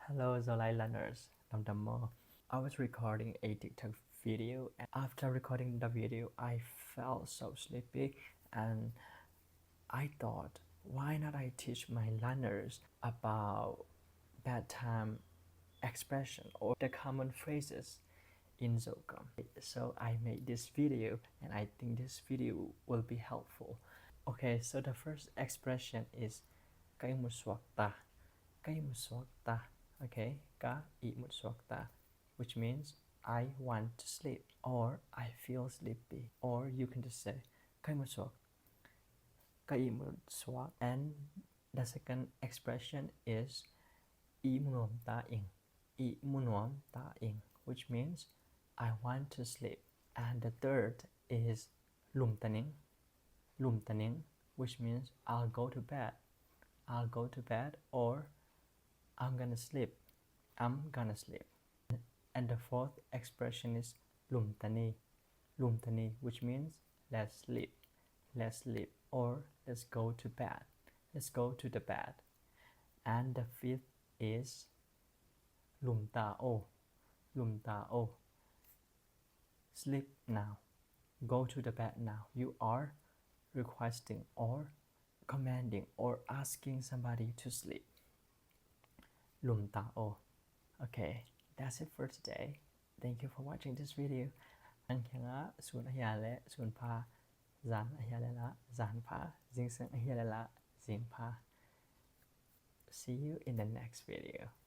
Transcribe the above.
Hello Zolai learners, Damdamo. I was recording a TikTok video and after recording the video I felt so sleepy and I thought why not I teach my learners about bedtime expression or the common phrases in Zokam. So I made this video and I think this video will be helpful. Okay, so the first expression is Cây một xoạc tà. Cây một xoạc tà. Okay, ka i một xoạc tà, which means I want to sleep or I feel sleepy, or you can just say Cây một xoạc. Cây một xoạc. And the second expression is I muốn ta in. I muốn ta in, which means I want to sleep. And the third is lum tanin. Lum tanin, which means I'll go to bed. I'll go to bed or I'm gonna sleep. I'm gonna sleep. And the fourth expression is lumtani. Lumtani, which means let's sleep. Let's sleep or let's go to bed. Let's go to the bed. And the fifth is lumtao. Lumtao. Sleep now. Go to the bed now. You are requesting or commanding or asking somebody to sleep. Lum tao. Okay, that's it for today. Thank you for watching this video. Anh khá sun ahyale sun pa zan ahyale la zan pa jing sang ahyale la jing pa. See you in the next video.